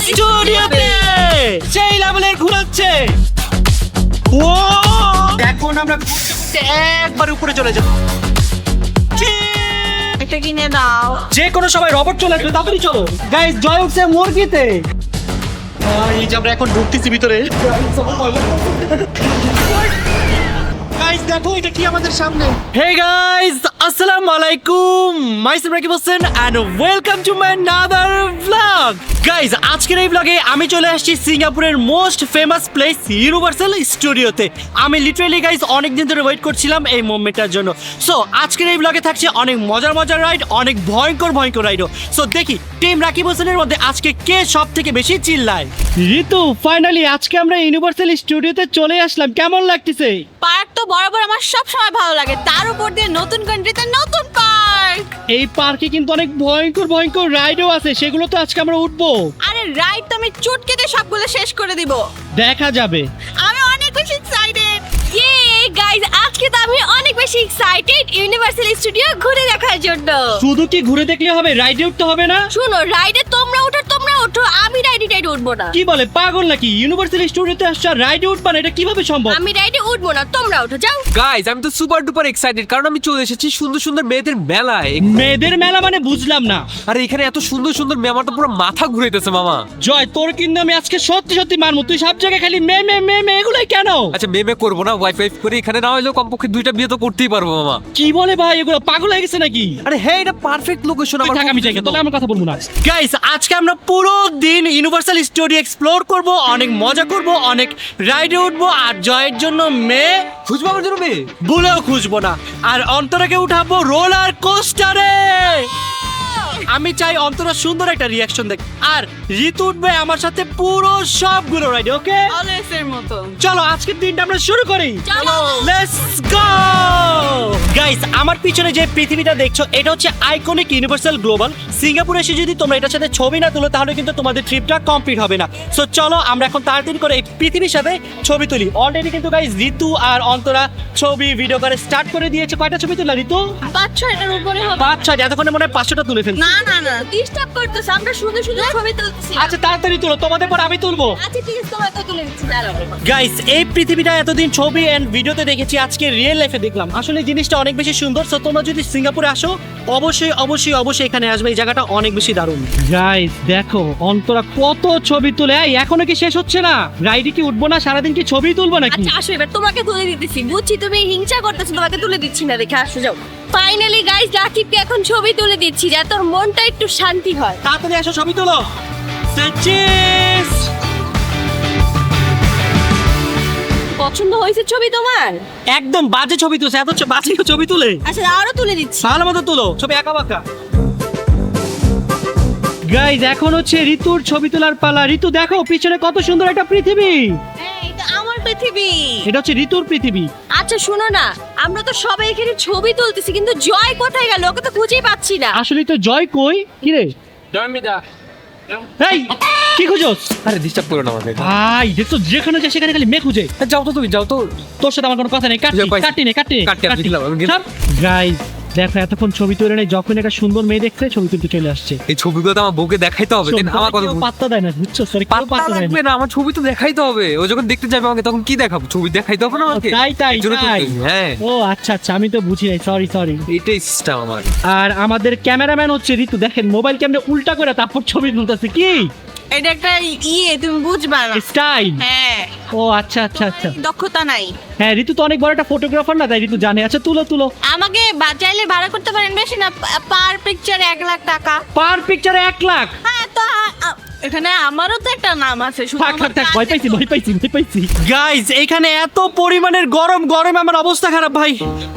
স্টুডিওতে সেই লেভেলের ঘুরাচ্ছে। ও এখন আমরা ঘুরতে ঘুরতে একবার উপরে চলে যাব। একটা কিনে দাও। যে কোনো সময় রবট চলে আসবে, তাড়াতাড়ি চলো গাইস। জয় উঠছে মুরগিতে। এই যে আমরা এখন ঢুকতেছি ভিতরে। গাইস দেখো এটা কি আমাদের সামনে। হে গাইস, আসসালামু আলাইকুম, myself Rakib Hossain and welcome to my another vlog. Guys আজকের এই ভ্লগে আমি চলে আসছি সিঙ্গাপুরের মোস্ট ফেমাস প্লেস ইউনিভার্সাল স্টুডিওতে। আমি লিটারালি গাইস অনেক দিন ধরে ওয়েট করছিলাম এই মোমেন্টটার জন্য। সো আজকের এই ভ্লগে থাকছে অনেক মজার মজার রাইড, অনেক ভয়ঙ্কর রাইডও। সো দেখি টিম রাকিব হোসেনের মধ্যে আজকে কে সব থেকে বেশি চিল্লায়। ঋতু, ফাইনালি আজকে আমরা ইউনিভার্সাল স্টুডিওতে চলে আসলাম, কেমন লাগতেছে? পার্ক তো বরাবর আমার সব সময় ভালো লাগে, তার উপর দিয়ে নতুন কান্ট্রিতে নতুন পার্ক। এই পার্কে কিন্তু অনেক ভয়ঙ্কর রাইডও আছে, সেগুলো তো আজকে আমরা উঠবো। আরে রাইড তো আমি চুটকেতে সবগুলো শেষ করে দিব। দেখা যাবে। আমি অনেক বেশি এক্সাইটেড। ইয়ে গাইস, আজকে তো আমি অনেক বেশি এক্সাইটেড ইউনিভার্সাল স্টুডিও ঘুরে দেখার জন্য। শুধু কি ঘুরে দেখলে হবে, রাইডে উঠতে হবে না? শুনো, রাইডে তোমরা ওঠো, আমি রাইডে উঠবো না। কি বলে, পাগল নাকি? ইউনিভার্সাল স্টুডিওতে আসছে আর রাইডে উঠবা না, এটা কিভাবে সম্ভব? আমি রাইডে উঠবো না, তোমরা ওঠো, যাও। গাইস আমি তো সুপার ডুপার এক্সাইটেড, কারণ আমি চলে এসেছি সুন্দর সুন্দর মেয়েদের মেলায়। মেয়েদের মেলা মানে বুঝলাম না। আরে এখানে এত সুন্দর সুন্দর মেয়ে, আমার তো পুরো মাথা ঘুরাইতেছে মামা। জয়, তোর কিন্তু আমি আজকে সত্যি মারমু। তুই সব জায়গায় খালি মেয়ে এগুলাই কেন? আচ্ছা মেয়ে করবো না, ওয়াইফাই করে এখানে না হলেও কমপক্ষে 2টা বিয়ে তো করতেই পারবো মামা। কি বলে ভাই, এগুলো পাগল হয়ে গেছে নাকি? আরে হ্যাঁ, এটা পারফেক্ট লোকেশন আমার। আমি যাই, তাহলে আমার কথা বলবো না। গাইস আজকে আমরা পুরো দিন ইউনিভার্সাল স্টুডিও এক্সপ্লোর করব, অনেক মজা করব, অনেক রাইডে উঠবো। আর জয়ের জন্য মেয়ে খুঁজবো, আমার জন্য মেয়ে বলেও খুঁজবো না। আর অন্তরাকে উঠাবো রোলার কোস্টারে। আমি চাই অন্তরা সুন্দর একটা রিয়াকশন দেখ। আর ঋতু উঠবে আমার সাথে পুরো সবগুলো রাইডে, ওকে? অলওয়েজ এর মতো। চলো আজকের দিনটা আমরা শুরু করি। চলো। Let's go guys. আমার পিছনে যে পৃথিবীটা দেখছো, এটা হচ্ছে আইকনিক ইউনিভার্সাল গ্লোবাল। সিঙ্গাপুরে এসে যদি তোমরা এটার সাথে ছবি না তুলো, তাহলে কিন্তু তোমাদের ট্রিপটা কমপ্লিট হবে না। সো চলো আমরা এখন তাড়াতাড়ি করে এই পৃথিবীর সাথে ছবি তুলি। অলরেডি কিন্তু গাইস ঋতু আর অন্তরা ছবি ভিডিও করে স্টার্ট করে দিয়েছে। কয়টা ছবি তুললা ঋতু? 5-6টার উপরে হবে। 5-6, এতক্ষণে মনে হয় 500টা তুলে ফেলছি। না ডিস্টার্ব করতেছ, আমরা শুধু ছবি তুলতেছি। আচ্ছা তাড়াতাড়ি তুলো, তোমাদের পর আমি তুলবো। আচ্ছা ঠিক আছে, তোমরা তো তুলে দিচ্ছি, দাঁড়াও। গাইস এই পৃথিবীটা এতদিন ছবি এন্ড ভিডিওতে দেখেছি, আজকে রিয়েল লাইফে দেখলাম। আসলে জিনিসটা অনেক বেশি সুন্দর। সো তোমরা যদি সিঙ্গাপুরে আসো, অবশ্যই এখানে আসবে। এই জায়গাটা অনেক বেশি দারুণ। গাইস দেখো অন্তরা কত ছবি তুলে। এই এখনো কি শেষ হচ্ছে না? রাইডে কি উঠবো না? সারাদিন কি ছবি তুলবো নাকি? আচ্ছা আসো, এবার তোমাকে তুলে দিতেছি। বুঝছি তুমি হিংসা করতেছো, তোমাকে তুলে দিচ্ছি না দেখে। আসো যাও। ফাইনালি গাইস, রাকিবকে এখন ছবি তুলে দিচ্ছি, যাতে তোর মনটা একটু শান্তি হয়। তাড়াতাড়ি আসো, ছবি তুলো। চেস। পছন্দ হয়েছে ছবি তোমার? একদম বাজে ছবি তুলছে, এত বাজে ছবি তুলে। আচ্ছা আরো তুলে দিচ্ছি। ভালো মতো তুলো, ছবি একা বাঁকা। গাইস এখন হচ্ছে ঋতুর ছবি তোলার পালা। ঋতু দেখো পিছনে কত সুন্দর একটা পৃথিবী। হ্যাঁ, এটা আমার পৃথিবী। এটা হচ্ছে ঋতুর পৃথিবী। আচ্ছা শোনো না, আমরা তো সবাই এখানে ছবি তুলতেছি, কিন্তু জয় কোথায় গেল? ওকে তো খুঁজেই পাচ্ছি না। আসলে তো জয় কই? কি রে এই কি খুঁজোস? আরে ডিস্টার্ব করো না আমাকে ভাই, দেখো যেখানে যায় সেখানে খালি মেয়ে খুঁজে। যাও তো, তুমি যাও তো। তোর সাথে আমার কোনো কথা নেই। কাটি আমি দিলাম, আমি গেলাম। গাইস দেখো এতক্ষণ ছবি তুলে নেই, যখন একটা সুন্দর মেয়ে দেখছে ছবি তুলতে চলে আসছে। এই ছবিগুলো তো আমার বউকে দেখাইতে হবে, দেন আমার কথা পাত্তা দেয় না, বুঝছো? সরি, কেউ পাত্তা দেয় লাগবে না, আমার ছবি তো দেখাইতে হবে। ও যখন দেখতে যাবে আমাকে, তখন কি দেখাবো? ছবি দেখাইতে হবে না আমাকে? তাই এই জন্য তো- হ্যাঁ, ও আচ্ছা আমি তো বুঝি নাই, সরি। এটাই সিস্টেম আমার। আর আমাদের ক্যামেরাম্যান হচ্ছে ঋতু। দেখেন মোবাইল ক্যামেরা উল্টা করে তারপর ছবি তুলতেছে। কি এটা একটা তুমি বুঝবা না। স্টাইল? হ্যাঁ। ও আচ্ছা দক্ষতা নাই। হ্যাঁ ঋতু তো অনেক বড় একটা ফটোগ্রাফার না, তাই ঋতু জানে। আচ্ছা তুলো। আমাকে চাইলে ভাড়া করতে পারেন, বেশি না, পার পিকচার 1 লাখ টাকা। পার পিকচারে 1 লাখ? হ্যাঁ তো এখানে আমারও তো একটা নাম আছে। থাক ভয় পাইছি। গাইস এখানে এত পরিমাণের গরম আমার অবস্থা খারাপ ভাই।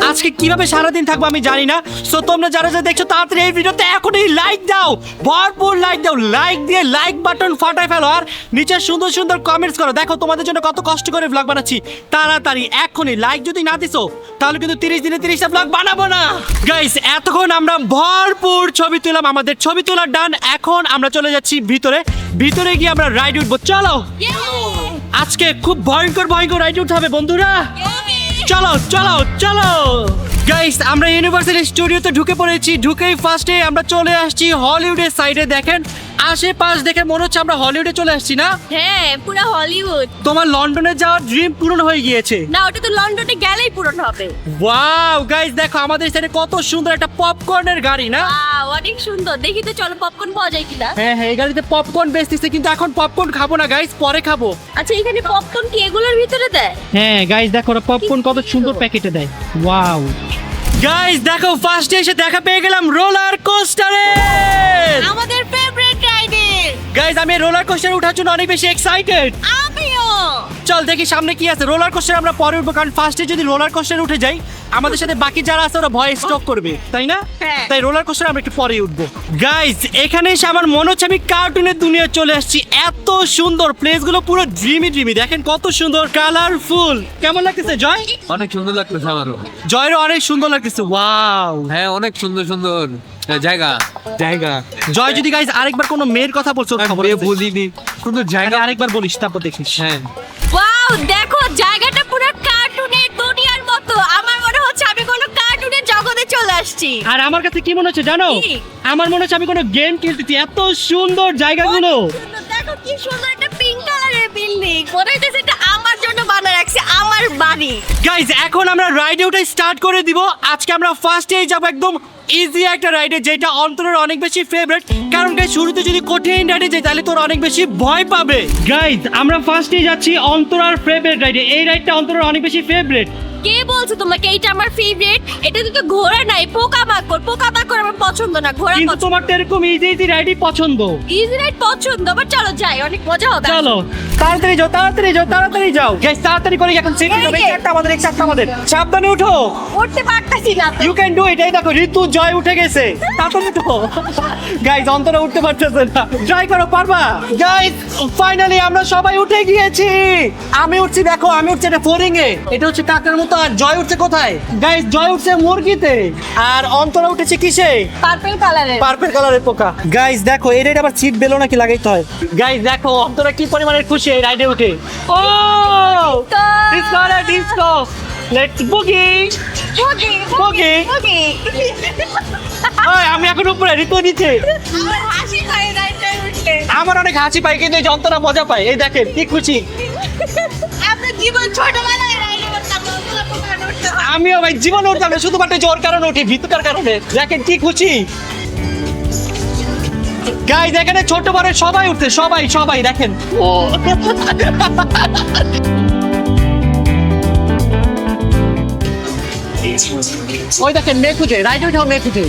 আজকে কিভাবে সারাদিন থাকবো আমি জানি না। সো তোমরা যারা দেখছো তাড়াতাড়ি এই ভিডিওতে এখনই লাইক দাও, ভরপুর লাইক দাও। লাইক দিয়ে লাইক বাটন ফাটাই ফেলো, আর নিচে সুন্দর কমেন্টস করো। দেখো তোমাদের জন্য কত কষ্ট করে ব্লগ বানাচ্ছি। তাড়াতাড়ি এখনই লাইক যদি না দিছো, তাহলে কিন্তু 30 দিনে 30টা ব্লগ বানাবো না। গাইস এতক্ষণ আমরা ভরপুর ছবি তুললাম, আমাদের ছবি তোলার ডান। এখন আমরা চলে যাচ্ছি ভিতরে গিয়ে আমরা রাইড উঠবো। চলো আজকে খুব ভয়ঙ্কর রাইড উঠতে হবে বন্ধুরা। চলো গাইস আমরা ইউনিভার্সাল স্টুডিওতে ঢুকে পড়েছি। ঢুকেই ফার্স্টে আমরা চলে আসছি হলিউডের সাইডে। দেখেন আশেপাশ দেখে মনে হচ্ছে আমরা হলিউডে চলে আসছি না? হ্যাঁ পুরো হলিউড। তোমার লন্ডনে যাওয়ার ড্রিম পূরণ হয়ে গিয়েছে। না ওটা তো লন্ডনে গেলেই পূরণ হবে। ওয়াও গাইস দেখো আমাদের সাইডে কত সুন্দর একটা পপকর্নের গাড়ি না? অনেক সুন্দর, দেখি তো চলো পপকর্ন পাওয়া যায় কিনা। হ্যাঁ হ্যাঁ এই গাড়িতে পপকর্ন বেচতেছে, কিন্তু এখন পপকর্ন খাবো না গাইস, পরে খাবো। আচ্ছা এখানে পপকর্ন কি এগুলোর ভিতরে দেয়? হ্যাঁ গাইস দেখো ওরা পপকর্ন কত সুন্দর প্যাকেটে দেয়। ওয়াও গাইস দেখো ফার্স্টে এসে দেখা পেয়ে গেলাম রোলার কোস্টারে। আমাদের ফেভারিট রাইডের। গাইস আমি রোলার কোস্টারে ওঠার জন্য অনেক বেশি এক্সাইটেড। আমিও। চল দেখি সামনে কি আছে। রোলার কোস্টারে আমরা পরে উঠবো, কারণ ফার্স্টে যদি রোলার কোস্টারে উঠে যাই আমাদের সাথে বাকি যারা আছে ওরা ভয়ে স্টপ করবে, তাই না? হ্যাঁ। তাই রোলার কোস্টারে আমরা একটু পরে উঠবো। গাইস এখানে এসে আমার মনে হচ্ছে আমি কার্টুনের দুনিয়ায় চলে আসছি। এত সুন্দর প্লেসগুলো, পুরো ড্রিমি ড্রিমি। দেখেন কত সুন্দর কালারফুল। কেমন লাগতেছে জয়? অনেক সুন্দর লাগতেছে আমারও। জয়েরও অনেক সুন্দর লাগতেছে। ওয়াও হ্যাঁ অনেক সুন্দর সুন্দর জায়গা জায়গা। জয় যদি গাইস আরেকবার কোনো মেয়ের কথা বলছো খবর আছে। বলিনি, সুন্দর জায়গা। আরেকবার বলিস তারপর দেখিস। হ্যাঁ ওয়াও দেখো জায়গাটা পুরো কার্টুনের দুনিয়ার মতো। আমার মনে হচ্ছে আমি কোনো কার্টুনের জগতে চলে আসছি। আর আমার কাছে কি মনে হচ্ছে জানো? কি? আমার মনে হচ্ছে আমি কোনো গেম খেলতেছি। এত সুন্দর জায়গাগুলো। দেখো কি সুন্দর একটা পিঙ্ক কালারের বিল্ডিং। মনে হচ্ছে এটা আমার জন্য বানানো রাখছে, আমার বাড়ি। গাইজ এখন আমরা রাইডে উঠে স্টার্ট করে দিব। আজকে আমরা ফার্স্টেই যাব একদম ইজি একটা রাইডে, যেটা অন্তরের অনেক বেশি ফেভারিট। কারণ গাইজ শুরুতে যদি কঠিন রাইডে যাই তাহলে তোর অনেক বেশি ভয় পাবে। গাইজ আমরা ফার্স্টেই যাচ্ছি অন্তরার ফেভারিট রাইডে। এই রাইডটা অন্তরের অনেক বেশি ফেভারিট। কে বলছে তোমাকে এইটা আমার ফেভারিট? এটা তো ঘোড়া নাই, পোকামাকড়। পোকামাকড় আমার পছন্দ না, ঘোড়া কিন্তু পছন্দ। তোমার তো এরকম ইজি ইজি রাইডই পছন্দ। ইজি রাইড পছন্দ, বাট চলো যাই, অনেক মজা হবে। চলো তাড়াতাড়ি যাও তাড়াতাড়ি যাও তাড়াতাড়ি যাও। গাইজ তাড়াতাড়ি করে এখন সিটি হবে। একটা আমাদের একটা আমাদের। সাবধানে উঠো। উঠতে পারতাছি না তো। You can do it. এই দেখো ঋতু জয় উঠে গেছে। তাড়াতাড়ি উঠো। গাইজ অন্তরা উঠতে পারতেছে না। ট্রাই করো, পারবা? গাইজ ফাইনালি আমরা সবাই উঠে গিয়েছি। আমি উঠছি, দেখো আমি উঠছি এটা ফোরিং এ। এটা হচ্ছে কাকার মতো। আর জয় উঠছে কোথায়? গাইজ জয় উঠছে মুরগিতে। আর অন্তরা উঠেছে কিসে? পার্পল কালারের। পার্পল কালারের পোকা। গাইজ দেখো এই রাইড আবার সিট বেলো নাকি লাগাইতে হয়। গাইজ দেখো অন্তরা কি পরিমাণের খুশি এই রাইডে উঠে। ও ডিসকো ডিসকো লেটস বুগি। বুগি বুগি। বুগি। ওই আমি এখন উপরে, ঋতু নিচে। আমার হাসি পায় রাইডে উঠলে। আমার অনেক হাসি পায়, কিন্তু এই যন্ত্রণা মজা পায়। এই দেখেন কি খুশি। আপনার জীবন ছোটবেলায় রাইডে করতাম, পোকামাকড় উঠতো। আমিও ভাই জীবনে উঠতাম না, শুধুমাত্র জ্বর কারণে উঠি, ভীতুটার কারণে। দেখেন কি খুশি। গাইজ এখানে ছোট বড় সবাই উঠছে, সবাই সবাই দেখেন। ও ওই দেখেন মেয়ে খুঁজে, রাইড উঠাও মেয়ে খুঁজে।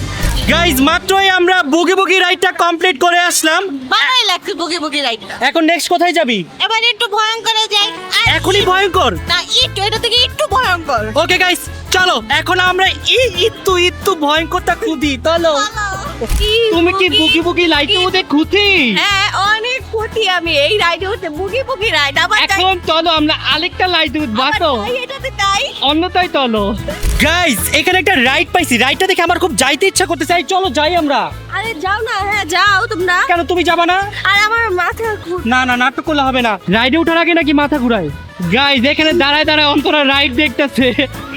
গাইজ মাত্রই আমরা বুগি বুগি রাইডটা কমপ্লিট করে আসলাম। ভালোই লাগছে বুগি বুগি রাইডটা। এখন নেক্সট কোথায় যাবি? এবার একটু ভয়ঙ্কর যাই। এখনই ভয়ঙ্কর? না একটু, এটা থেকে একটু ভয়ঙ্কর। ওকে গাইস চলো এখন আমরা ইত্তু ইত্তু ভয়ঙ্করটা খুঁজি। চলো। তুমি কি বুগি বুগি লাইটে উঠে খুঁজি? হ্যাঁ অনেক খুঁটি আমি এই রাইডে উঠে। বুগি বুগি রাইড আবার এখন চলো আমরা আরেকটা লাইট উঠবো। তো এটাতে তাই অন্যটাই চলো। গাইস এখানে একটা রাইড পাইছি। রাইডটা দেখে আমার খুব যাইতে ইচ্ছা করতে চাই। চলো যাই আমরা। আরে যাও না। হ্যাঁ যাও তোমরা। কেন তুমি যাবা না? আর আমার মাথা না না নাটক করলে হবে না। রাইডে ওঠার আগে নাকি মাথা ঘুরায়। গাইস এখানে দাঁড়ায় দাঁড়ায় অন্তরা রাইড দেখতেছে।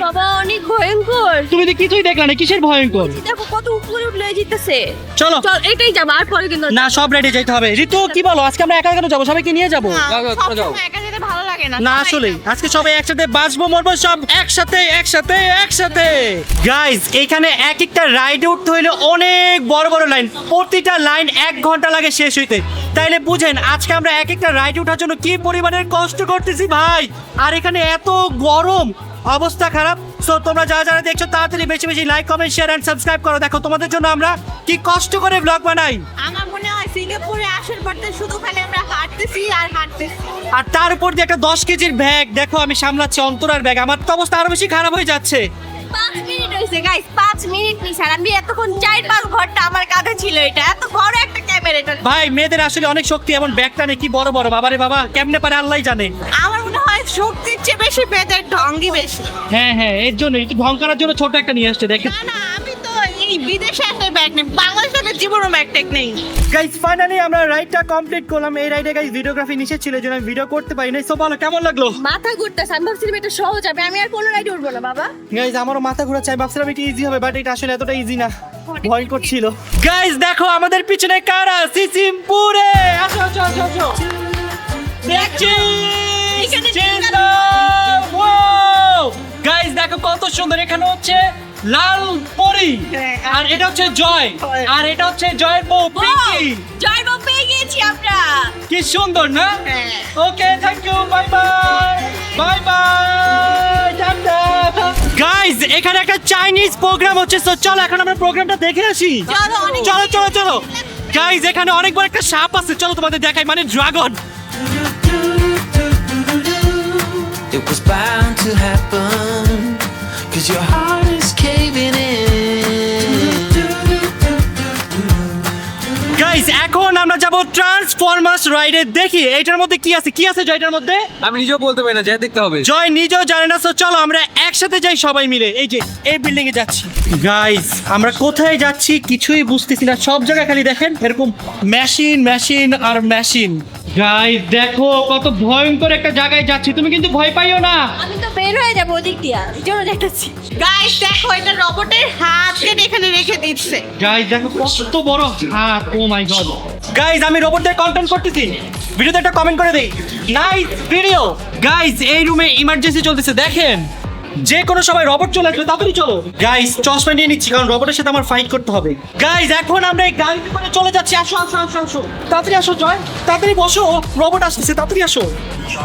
বাবা অনেক ভয়ঙ্কর। তুমি তো কিছুই দেখলা না, কিসের ভয়ঙ্কর? দেখো কত উপরে উঠলে যেতেছে। চলো চল এটাই যাবো, আর পরে কিন্তু না সব রাইডে যাইতে হবে। ঋতু কি বলো, আজকে আমরা একা কেন যাবো? সবাইকে নিয়ে যাবো। যাও, যাও, তোমরা যাও। সবসময় একা যেতে ভালো লাগে না। না আসলে আজকে সবাই একসাথে বাঁচবো মরবো, সব একসাথে একসাথে একসাথে। গাইস এখানে এক একটা রাইডে উঠতে হইলে অনেক বড় বড় লাইন। প্রতিটা লাইন 1 ঘন্টা লাগে শেষ হইতে। তাইলে বুঝেন আজকে আমরা এক একটা রাইডে ওঠার জন্য কি পরিমাণের কষ্ট করতেছি ভাই। আর এখানে এত গরম, অবস্থা খারাপ। সো তোমরা যারা যারা দেখছো তাড়াতাড়ি বেশি বেশি like comment share and subscribe করো। দেখো তোমাদের জন্য আমরা কি কষ্ট করে ব্লগ বানাই। আমার মনে হয় সিঙ্গাপুরে আসার পর থেকে শুধু খালি আমরা হাঁটতেছি আর হাঁটতেছি। আর তার উপর দিয়ে একটা 10 কেজির ব্যাগ দেখো আমি সামলাচ্ছি, অন্তরার ব্যাগ। আমার তো অবস্থা আরো বেশি খারাপ হয়ে যাচ্ছে। 5 মিনিট হয়েছে গাইস, 5 মিনিট নিছে। আর আমি এতক্ষণ 4-5 ঘন্টা আমার কাঁধে ছিল এটা। এত বড় একটা ক্যামেরা এটা। ভাই মেয়েদের আসলে অনেক শক্তি, এমন ব্যাগটা নেই কি বড় বড়। বাবারে বাবা কেমনে পারে আল্লাহই জানে। আমার মনে হয় শক্তির চেয়ে বেশি পেটের ঢঙ্গি বেশি। হ্যাঁ হ্যাঁ এর জন্য একটু ভং করার জন্য ছোট একটা নিয়ে আসছে দেখেন। না না আমি তো এই বিদেশে একটা ব্যাগ নেই, বাংলাদেশে জীবনও ব্যাগ টেক নেই। গাইস ফাইনালি আমরা রাইডটা কমপ্লিট করলাম। এই রাইডে গাইস ভিডিওগ্রাফি নিষেধ ছিল, এই জন্য আমি ভিডিও করতে পারি নাই। সো বলো কেমন লাগলো? মাথা ঘুরতেছে। আমি ভাবছিলাম এটা সহজ হবে, আমি আর কোনো রাইডে উঠবো না বাবা। গাইস আমারও মাথা ঘোরা চাই, ভাবছিলাম এটা ইজি হবে, বাট এটা আসলে এতটা ইজি না। ভয়ঙ্কর ছিল। গাইস দেখো আমাদের পিছনে কারা, সিসিমপুরে। আসো আসো আসো আসো। দেখছি গাইস দেখো কত সুন্দর, এখানে হচ্ছে লাল পরি, আর এটা হচ্ছে জয়, আর এটা হচ্ছে জয়ের বউ পিঙ্কি। জয় বাবু পেয়ে গেছি আমরা। কি সুন্দর না? হ্যাঁ। Okay thank you, bye bye bye bye tata. Guys এখানে একটা চাইনিজ প্রোগ্রাম হচ্ছে, তো চলো এখন আমরা প্রোগ্রামটা দেখে আসি। চলো, অনেক- চলো চলো চলো। গাইস এখানে অনেক বড় একটা সাপ আছে, চলো তোমাদের দেখাই, মানে dragon. It was bound to happen, 'cause your heart is caving in. Guys এখন আমরা যাব ট্রান্সফরমার্স রাইডে, দেখি এটার মধ্যে কি আছে, কি আছে জয়টার মধ্যে। আমি নিজেও বলতে পারি না, যা দেখতে হবে। জয় নিজেও জানে না, তো চলো আমরা একসাথে যাই সবাই মিলে। এই যে এই বিল্ডিং এ যাচ্ছি। গাইস আমরা কোথায় যাচ্ছি কিছুই বুঝতেছি না, সব জায়গায় খালি দেখেন এরকম মেশিন মেশিন আর মেশিন। গাইস দেখো কত ভয়ঙ্কর একটা জায়গায় যাচ্ছি, তুমি কিন্তু ভয় পাইও না। আমি তো বের হয়ে যাবো ওদিক দিয়া, এই জন্য দেখতেছি। গাইস দেখো এটা রোবটের হাত কেটে এখানে রেখে দিচ্ছে। গাইস দেখো কত বড় হাত, ও মাই গড। গাইস আমি রোবটদের কন্টেন্ট করতেছি, ভিডিওতে একটা কমেন্ট করে দেই, নাইস ভিডিও। গাইস এই রুমে ইমার্জেন্সি চলতেছে, দেখেন যে কোনো সময় রোবট চলে আসবে, তাড়াতাড়ি চলো। গাইস চশমা নিয়ে নিচ্ছি কারণ রোবটের সাথে আমার ফাইট করতে হবে। গাইস এখন আমরা এই গাড়িতে করে চলে যাচ্ছি, আসো আসো আসো আসো, তাড়াতাড়ি আসো জয়, তাড়াতাড়ি বসো, রোবট আসতেছে, তাড়াতাড়ি আসো।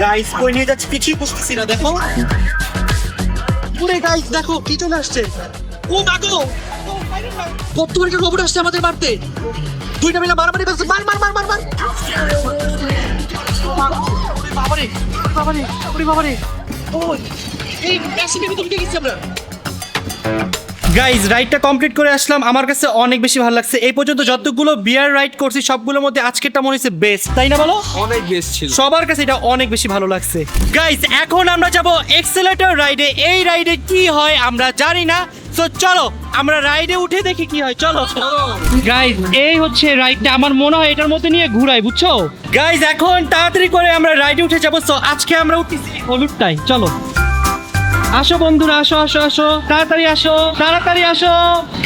গাইস কই নিয়ে যাচ্ছি কিছুই বুঝতেছি না, দেখো পুরে। গাইস দেখো কি চলে আসছে, ও মাগো কত বড় একটা রোবট আসছে আমাদের মারতে। দুইটা মিলে মারামারি করছে, মার মার মার মার মার। বাবারে বাবারে ওরে বাবারে, ও এই মেশিনের ভিতরে ঢুকে গেছি আমরা। গাইজ রাইডটা কমপ্লিট করে আসলাম, আমার কাছে অনেক বেশি ভালো লাগছে। এই পর্যন্ত যতগুলো বিয়ার রাইড করছি সবগুলোর মধ্যে আজকেরটা মনে হচ্ছে বেস্ট, তাই না বলো? অনেক বেস্ট ছিল। সবার কাছে এটা অনেক বেশি ভালো লাগছে। গাইজ এখন আমরা যাব এক্সেলেটর রাইডে। এই রাইডে কি হয় আমরা জানি না, তো চলো আমরা রাইডে উঠে দেখি কি হয়, চলো। গাইজ এই হচ্ছে রাইডটা, আমার মনে হয় এটার মধ্যে নিয়ে ঘুরাই, বুঝছো? গাইজ এখন তাড়াতাড়ি করে আমরা রাইডে উঠে যাবো, তো আজকে আমরা উঠতেছি হলুদটাই, চলো। আসো বন্ধুরা, আসো আসো আসো, তাড়াতাড়ি আসো তাড়াতাড়ি আসো।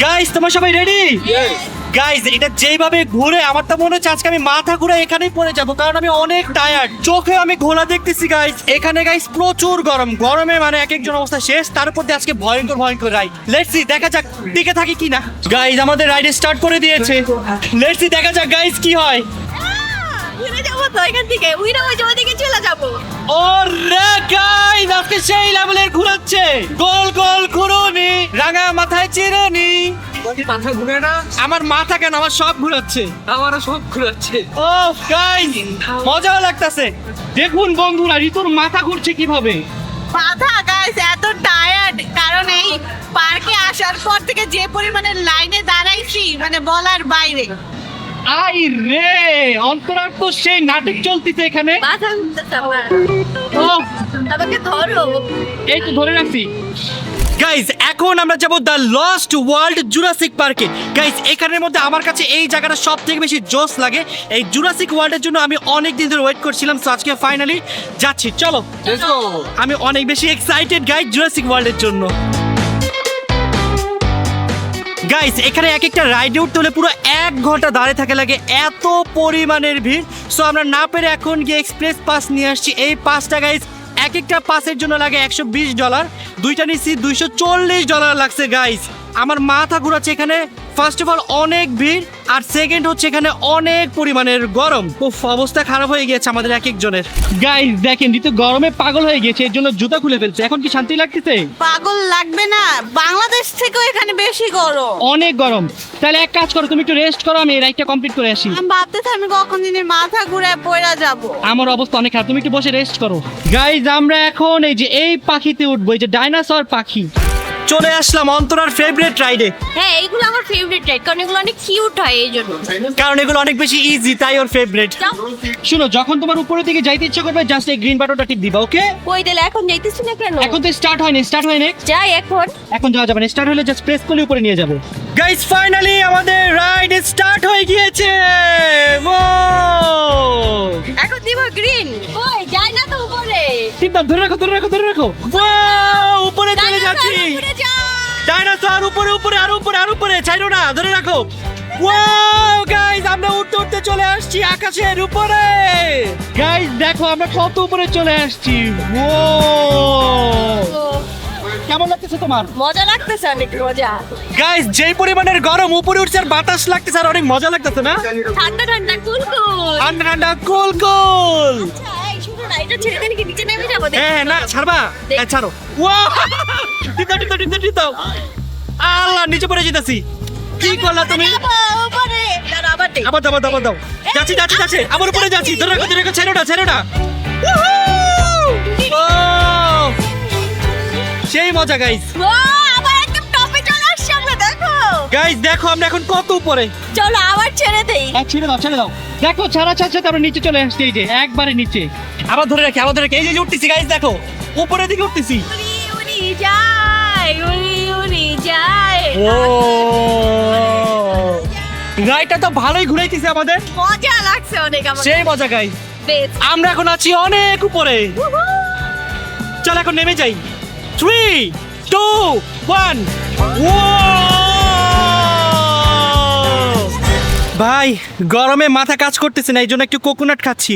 গাইজ তোমরা সবাই রেডি? গাইজ এটা যেইভাবে ঘুরে আমার তো মনে হচ্ছে আজকে আমি মাথা ঘুরে এখানেই পড়ে যাবো, কারণ আমি অনেক টায়ার্ড, চোখে আমি ঘোলা দেখতেছি। গাইজ এখানে গাইজ প্রচুর গরম, গরমে মানে এক একজন অবস্থা শেষ, তার উপর দিয়ে আজকে ভয়ঙ্কর ভয়ঙ্কর রাইড। লেটস সি দেখা যাক টিকে থাকি কিনা। গাইজ আমাদের রাইড স্টার্ট করে দিয়েছে, লেটস সি দেখা যাক গাইজ কি হয়। উড়ে যাবো তো এখান থেকে, উড়ে ওই যে ওদিকে চলে যাবো। ওরে গাইজ আজকে সেই লেভেলের ঘুরাচ্ছে, গোল গোল ঘুরুনি, রাঙা মাথায় চিরুনি। মাথা ঘুরে না? আমার মাথা কেন, আমার সব ঘুরাচ্ছে। আমারও সব ঘুরাচ্ছে। ও গাইজ মজাও লাগতেছে। দেখুন বন্ধুরা ঋতুর মাথা ঘুরছে কিভাবে। মাথা গাইস এত টায়ার্ড, কারণ এই পার্কে আসার পর থেকে যে পরিমাণে লাইনে দাঁড়াইছি মানে বলার বাইরে। আই রে অন্তরার তো সেই নাটক চলতেছে এখানে। মাথা ঘুরতেছে আমার। ও আমাকে ধরো। এই তো ধরে রাখছি। গাইজ এখন আমরা যাব দ্য লস্ট ওয়ার্ল্ড জুরাসিক পার্কে। গাইজ এখানের মধ্যে আমার কাছে এই জায়গাটা সব থেকে বেশি জোস লাগে। এই জুরাসিক ওয়ার্ল্ডের জন্য আমি অনেক দিন ধরে ওয়েট করছিলাম, তো আজকে ফাইনালি যাচ্ছি, চলো। Let's go! আমি অনেক বেশি এক্সাইটেড গাইজ জুরাসিক ওয়ার্ল্ডের জন্য। গাইস এখানে এক একটা রাইডে উঠতে হলে পুরো 1 ঘন্টা দাঁড়িয়ে থাকা লাগে, এত পরিমাণের ভিড়। সো আমরা না পেরে এখন গিয়ে এক্সপ্রেস পাস নিয়ে আসছি। এই পাসটা গাইস এক একটা পাসের জন্য লাগে $120, দুইটা নিচ্ছি $240 লাগছে। গাইস আমার মাথা ঘুরাচ্ছে এখানে। ফার্স্ট অফ অল অনেক ভিড়, আর সেকেন্ড হচ্ছে এখানে অনেক পরিমাণের গরম। উফ অবস্থা খারাপ হয়ে গেছে আমাদের এক একজনের। গাইস দেখেন ঋতু গরমে পাগল হয়ে গেছে, এর জন্য জুতা খুলে ফেলছে। এখন কি শান্তি লাগতেছে? পাগল লাগবে না, বাংলাদেশ থেকেও এখানে বেশি গরম। অনেক গরম। তাহলে এক কাজ করো, তুমি একটু রেস্ট করো, আমি এই রাইডটা কমপ্লিট করে আসি। আমি ভাবতেছি আমি কখন দিনের মাথা ঘুরে পড়া যাব। আমার অবস্থা অনেক খারাপ, তুমি একটু বসে রেস্ট করো। গাইজ আমরা এখন এই যে এই পাখিতে উঠবো, এই যে ডাইনোসর পাখি। চলে আসলাম অন্তরার ফেভারিট রাইডে। হ্যাঁ এইগুলো আমার ফেভারিট রাইড, কারণ এগুলো অনেক কিউট হয় এই জন্য। কারণ এগুলো অনেক বেশি ইজি, তাই ওর ফেভারিট। যাও। শুনো যখন তোমার উপরের দিকে যাইতে ইচ্ছা করবে জাস্ট এই গ্রিন বাটনটা টিপ দিবা, ওকে? কই দিলে এখন যাইতেছি না কেন? এখন তো স্টার্ট হয়নি, স্টার্ট হয়নি। যাই এখন। এখন যাওয়া যাবে না, স্টার্ট হলে জাস্ট প্রেস করলে উপরে নিয়ে যাবো। গাইজ ফাইনালি আমাদের রাইড স্টার্ট হয়ে গিয়েছে। এখন দিব গ্রিন। কই যাই না তো উপরে। টিপ দাও, ধরে রাখো ধরে রাখো ধরে রাখো। Wow, উপরে চলে যাচ্ছি। উপরে যাও। ডাইনোসর উপরে উপরে আরো উপরে আরো উপরে চাইরো না ধরে রাখো ওয়াও গাইস আমরা উঠতে উঠতে চলে আসছি আকাশের উপরে গাইস দেখো আমরা কত উপরে চলে আসছি ও কেমন লাগতেছে তোমার মজা লাগতেছে অনেক মজা। গাইস যেই পরিমাণের গরম উপরে উঠছে আর বাতাস লাগতেছে আর অনেক মজা লাগতেছে না ঠান্ডা ঠান্ডা কুলকুল। ঠান্ডা ঠান্ডা কুল কুল আচ্ছা, এই শুনো না, এটা ছেড়ে দিলে কি নিচে নেমে যাবো? হ্যাঁ না ছাড়বা হ্যাঁ ছাড়ো ওয়াও টিপটা টিপটা টিপটা টিপটা আল্লাহ নিচে পড়ে যেতেছি কি করলা তুমি যাবো উপরে। দাঁড়া, আবার দেখ। আবার দাও দাও দাও যাচ্ছি যাচ্ছি যাচ্ছি আবার উপরে যাচ্ছি ধরে রাখো ছেড়ো না ও সেই মজা গাইস ও, আবার একদম টপে চলে আসছি আমরা, দেখো। গাইস দেখো আমরা এখন কত উপরে চলো আবার ছেড়ে দেই। ছেড়ে দাও দেখো ছাড়া ছাড়ছে আমরা নিচে চলে আসছি এই যে একবারে নিচে আবার ধরে রাখি এই যে উঠতেছি গাইস দেখো উপরের দিকে উঠতেছি উড়ি উড়ি যায়, উড়ি উড়ি যায়। ও রাইটটা তো ভালোই ঘুরাইতেছে আমাদের মজা লাগছে অনেক আমার। সেই মজা গাইস বেশ। আমরা এখন আছি অনেক উপরে চল এখন নেমে যাই 3 2 1 ভাই গরমে মাথা কাজ করতেছে না এই জন্য একটু কোকোনাট খাচ্ছি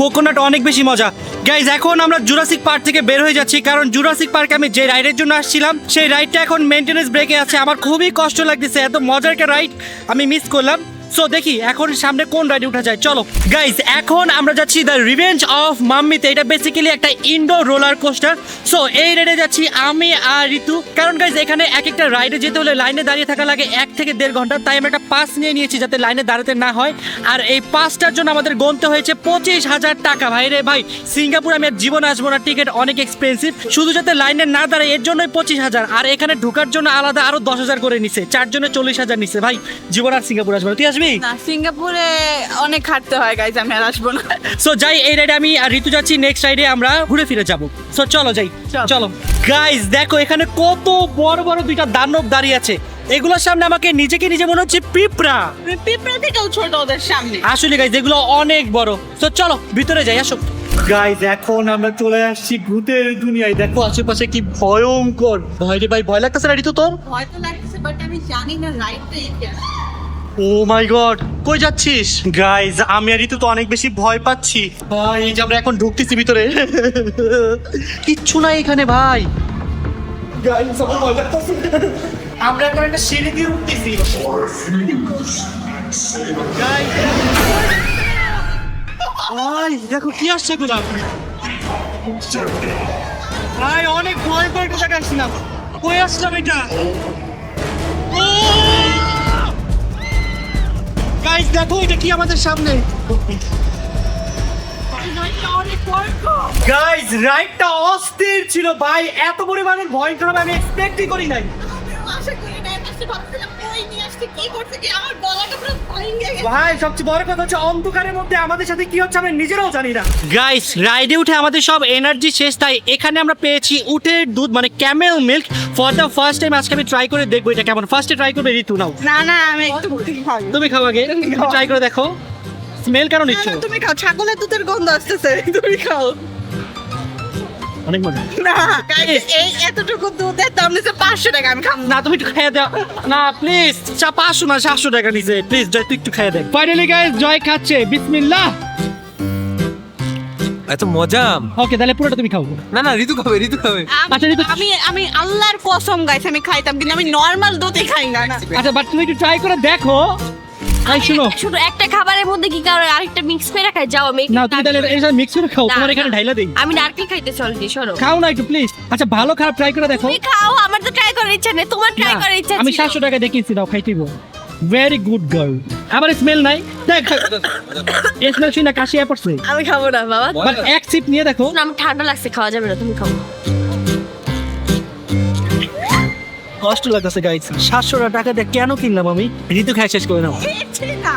কোকোনাট অনেক বেশি মজা গাইজ এখন আমরা জুরাসিক পার্ক থেকে বের হয়ে যাচ্ছি কারণ জুরাসিক পার্কে আমি যে রাইডের জন্য আসছিলাম সেই রাইডটা এখন মেইনটেনেন্স ব্রেকে আছে আমার খুবই কষ্ট লাগতেছে এত মজার একটা রাইড আমি মিস করলাম সো দেখি এখন সামনে কোন রাইডে উঠা যায় চলো গাইজ এখন আমরা যাচ্ছি দ্য রিভেঞ্জ অফ মাম্মিতে এটা বেসিক্যালি একটা ইনডোর রোলার কোস্টার সো এই রাইডে যাচ্ছি আমি আর ঋতু কারণ গাইজ এখানে এক একটা রাইডে যেতে হলে লাইনে দাঁড়িয়ে থাকা লাগে 1 থেকে 1.5 ঘন্টা তাই আমরা একটা পাস নিয়ে নিয়েছি যাতে লাইনে দাঁড়াতে না হয় আর এই পাসটার জন্য আমাদের গুনতে হয়েছে 25,000 টাকা ভাই রে ভাই সিঙ্গাপুর আমি আর জীবনে আসবো না টিকিট অনেক এক্সপেন্সিভ শুধু যাতে লাইনে না দাঁড়ায় এর জন্যই 25,000 আর এখানে ঢোকার জন্য আলাদা আরো 10,000 করে নিছে 4 জনে 40,000 নিছে ভাই জীবন আর সিঙ্গাপুর আসবো না। তুই আসবি না সিঙ্গাপুরে অনেক খাটতে হয় গাইজ, আমি আর আসবো না। সো যাই এই রাইডে আমি আর ঋতু যাচ্ছি নেক্সট রাইডে আমরা ঘুরে ফিরে যাব সো চলো যাই চল। চলো গাইস দেখো এখানে কত বড় বড় দুইটা দানব দাঁড়িয়ে আছে এগুলোর সামনে আমাকে নিজেকে নিজে মনে হচ্ছে পিঁপড়া পিঁপড়া থেকেও ছোট ওদের সামনে। আসলে গাইস এগুলো অনেক বড় তো চলো ভিতরে যাই আসো গাইস এখন আমরা চলে আসছি ভূতের দুনিয়ায় দেখো আশেপাশে কি ভয়ঙ্কর ভয় রে ভাই ভয় লাগতেছে না ঋতু তোর ভয় তো লাগছে বাট আমি জানি না রাইটটা এইটা। ও মাই গড কই যাচ্ছিস গাইজ আমি আর ঋতু তো অনেক বেশি ভয় পাচ্ছি ভাই এই যে আমরা এখন ঢুকতেছি ভিতরে কিচ্ছু নাই এখানে ভাই গাইজ আমার ভয় লাগতেছে আমরা এখন একটা সিঁড়ি দিয়ে উঠতেছি Guys, ভাই দেখো কি আসছে গুলা ভাই অনেক ভয় করে একটা জায়গায় আসছিলাম কই আসলাম এটা গাইস দেখো এটা কি আমাদের সামনে গাইস রাইডটা অস্থির ছিল ভাই এত পরিমাণে ভয়ঙ্কর হবে আমি এক্সপেক্টই করি নাই আশা করি না এত ভাবছিলাম কই নিয়ে আসছে কি করছে কি আমার গলাটা পুরো ভেঙে গেছে। ভাই সবচেয়ে বড় কথা হচ্ছে অন্ধকারের মধ্যে আমাদের সাথে কি হচ্ছে আমরা নিজেরাও জানি না গাইস রাইডে উঠে আমাদের সব এনার্জি শেষ তাই এখানে আমরা পেয়েছি উটের দুধ মানে Camel milk for the first time আজকে আমি ট্রাই করে দেখবো এটা কেমন ফার্স্টে ট্রাই করবে ঋতু নাও না না আমি একটু খাই। তুমি খাও আগে ট্রাই করে দেখো স্মেল কেন নিচ্ছ তুমি খাও, ছাগলের দুধের গন্ধ আসতেছে, তুমি খাও। অনেক মজা না guys, এই এতটুকু দুধের দাম নিচ্ছে 500 টাকা, আমি খাবো না। না তুমি একটু খাইয়ে দাও না প্লিজ 500 না 700 টাকা নিছে প্লিজ জয় তুই একটু খাইয়ে দে ফাইনালি গাইস জয় খাচ্ছে বিসমিল্লাহ এত মজা ওকে তাহলে পুরোটা তুমি খাও না না ঋতু খাবে আচ্ছা, ঋতু- আমি আল্লাহর কসম গাইস আমি খাইতাম কিন্তু আমি নরমাল দুধই খাই না। আচ্ছা বাট তুমি একটু ট্রাই করে দেখো এই শুনো শুধু একটা খাবারের মধ্যে কি কারো আরেকটা মিক্স করে রাখা যাও আমি না তুমি তাহলে এই মিক্স করে খাও না, তোমার এখানে না। ঢাইলা দেই আমি নারকেল খাইতে চলছি শোনো খাও না একটু প্লিজ আচ্ছা ভালো খারাপ ট্রাই করে দেখো তুমি খাও আমার তো ট্রাই করার ইচ্ছা নেই তোমার ট্রাই না, করার ইচ্ছা আমি ছিল। 700 টাকা দেখিয়েছি দাও খাইতেইব ভেরি গুড গার্ল আবার স্মেল নাই দেখ স্মেল শুনে না কাশি পড়ছে আমি খাবো না বাবা বাট এক সিপ নিয়ে দেখো না, আমার ঠান্ডা লাগছে খাওয়া যাবে না তুমি খাও কষ্ট লাগতেছে গাইস 700 টাকা দিয়ে কেন কিনলাম আমি ঋতু খাই শেষ করে নাও খেয়েছি না।